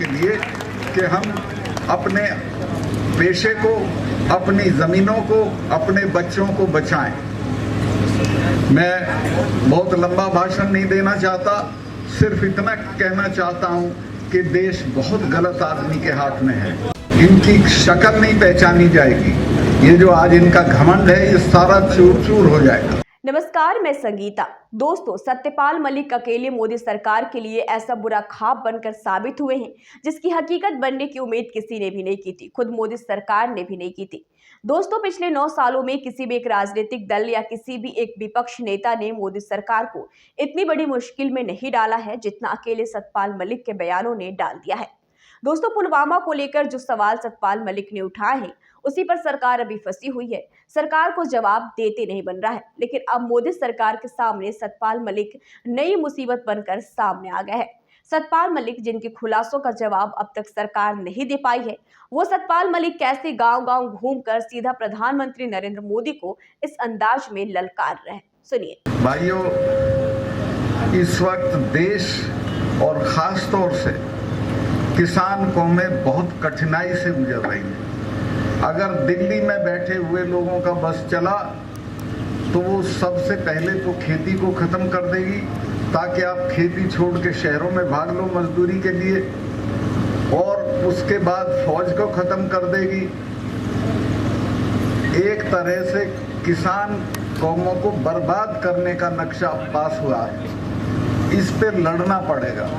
के लिए कि हम अपने पेशे को, अपनी ज़मीनों को, अपने बच्चों को बचाएं। मैं बहुत लंबा भाषण नहीं देना चाहता, सिर्फ इतना कहना चाहता हूं कि देश बहुत गलत आदमी के हाथ में है। इनकी शक्ल नहीं पहचानी जाएगी। ये जो आज इनका घमंड है, ये सारा चूर चूर हो जाएगा। नमस्कार, मैं संगीता। दोस्तों, सत्यपाल मलिक अकेले मोदी सरकार के लिए ऐसा बुरा ख्वाब बनकर साबित हुए हैं जिसकी हकीकत बनने की उम्मीद किसी ने भी नहीं की थी, खुद मोदी सरकार ने भी नहीं की थी। दोस्तों, पिछले 9 सालों में किसी भी एक राजनीतिक दल या किसी भी एक विपक्ष नेता ने मोदी सरकार को इतनी बड़ी मुश्किल में नहीं डाला है जितना अकेले सत्यपाल मलिक के बयानों ने डाल दिया है। दोस्तों, पुलवामा को लेकर जो सवाल सत्यपाल मलिक ने उठाए हैं उसी पर सरकार अभी फंसी हुई है। सरकार को जवाब देते नहीं बन रहा है, लेकिन अब मोदी सरकार के सामने सत्यपाल मलिक नई मुसीबत बनकर सामने आ गया है। सत्यपाल मलिक जिनके खुलासों का जवाब अब तक सरकार नहीं दे पाई है, वो सत्यपाल मलिक कैसे गांव-गांव घूमकर सीधा प्रधानमंत्री नरेंद्र मोदी को इस अंदाज में ललकार रहे हैं। सुनिए। भाइयों, इस वक्त देश और खास तौर से किसान कौमें बहुत कठिनाई से गुजर रही है। अगर दिल्ली में बैठे हुए लोगों का बस चला तो वो सबसे पहले तो खेती को खत्म कर देगी, ताकि आप खेती छोड़ के शहरों में भाग लो मजदूरी के लिए, और उसके बाद फौज को खत्म कर देगी। एक तरह से किसान कौमों को बर्बाद करने का नक्शा पास हुआ है। इस पे लड़ना पड़ेगा,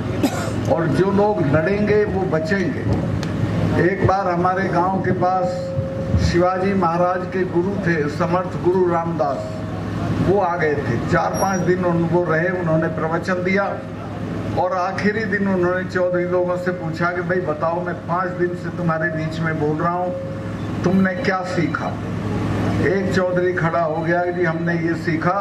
और जो लोग लड़ेंगे वो बचेंगे। एक बार हमारे गांव के पास शिवाजी महाराज के गुरु थे, समर्थ गुरु रामदास, वो आ गए थे। 4-5 दिन वो रहे, उन्होंने प्रवचन दिया, और आखिरी दिन उन्होंने चौधरी लोगों से पूछा कि भाई बताओ, मैं 5 दिन से तुम्हारे बीच में बोल रहा हूँ, तुमने क्या सीखा? एक चौधरी खड़ा हो गया कि हमने ये सीखा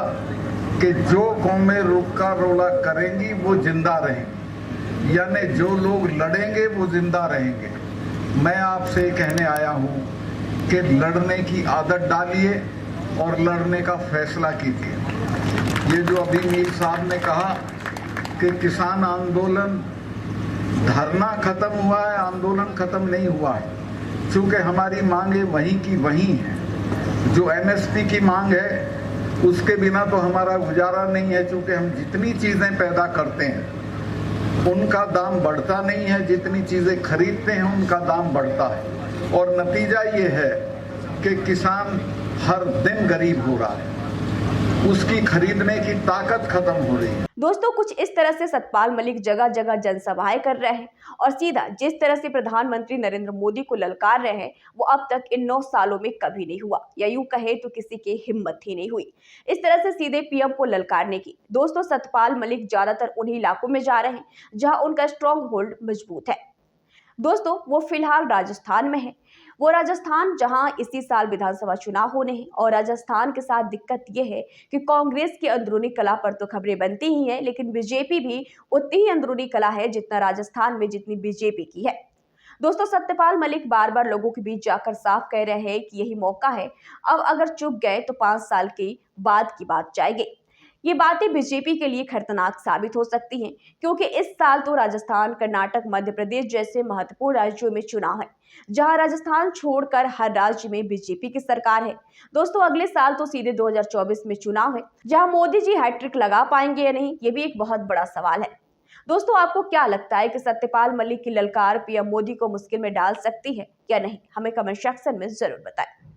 कि जो कौमें रुका रोला करेंगी वो जिंदा रहेंगी, यानी जो लोग लड़ेंगे वो जिंदा रहेंगे। मैं आपसे कहने आया हूँ कि लड़ने की आदत डालिए और लड़ने का फैसला कीजिए। ये जो अभी मीर साहब ने कहा कि किसान आंदोलन, धरना खत्म हुआ है, आंदोलन खत्म नहीं हुआ है, चूंकि हमारी मांगे वहीं की वहीं हैं। जो एमएसपी की मांग है उसके बिना तो हमारा गुजारा नहीं है, चूंकि हम जितनी चीजें पैदा करते हैं उनका दाम बढ़ता नहीं है, जितनी चीजें खरीदते हैं उनका दाम बढ़ता है, और नतीजा ये है कि किसान हर दिन गरीब हो रहा है, उसकी खरीदने की ताकत खत्म हो रही है। दोस्तों, कुछ इस तरह से सत्यपाल मलिक जगह जगह जनसभाएं कर रहे हैं और सीधा जिस तरह से प्रधानमंत्री नरेंद्र मोदी को ललकार रहे हैं वो अब तक इन 9 सालों में कभी नहीं हुआ, या यूं कहे तो किसी की हिम्मत ही नहीं हुई इस तरह से सीधे पीएम को ललकारने की। दोस्तों, सत्यपाल मलिक ज्यादातर उन्हीं इलाकों में जा रहे हैं जहां उनका स्ट्रॉन्ग होल्ड मजबूत है। दोस्तों, वो फिलहाल राजस्थान में है। वो राजस्थान जहां इसी साल विधानसभा चुनाव होने हैं, और राजस्थान के साथ दिक्कत यह है कि कांग्रेस की अंदरूनी कला पर तो खबरें बनती ही हैं, लेकिन बीजेपी भी उतनी ही अंदरूनी कला है जितना राजस्थान में जितनी बीजेपी की है। दोस्तों, सत्यपाल मलिक बार बार लोगों के बीच जाकर साफ कह रहे हैं कि यही मौका है, अब अगर चुप गए तो 5 साल के बाद की बात जाएगी। ये बातें बीजेपी के लिए खतरनाक साबित हो सकती हैं, क्योंकि इस साल तो राजस्थान, कर्नाटक, मध्य प्रदेश जैसे महत्वपूर्ण राज्यों में चुनाव है, जहां राजस्थान छोड़कर हर राज्य में बीजेपी की सरकार है। दोस्तों, अगले साल तो सीधे 2024 में चुनाव है, जहां मोदी जी हैट्रिक लगा पाएंगे या नहीं, ये भी एक बहुत बड़ा सवाल है। दोस्तों, आपको क्या लगता है कि सत्यपाल मलिक की ललकार पीएम मोदी को मुश्किल में डाल सकती है या नहीं? हमें कमेंट सेक्शन में जरूर बताएं।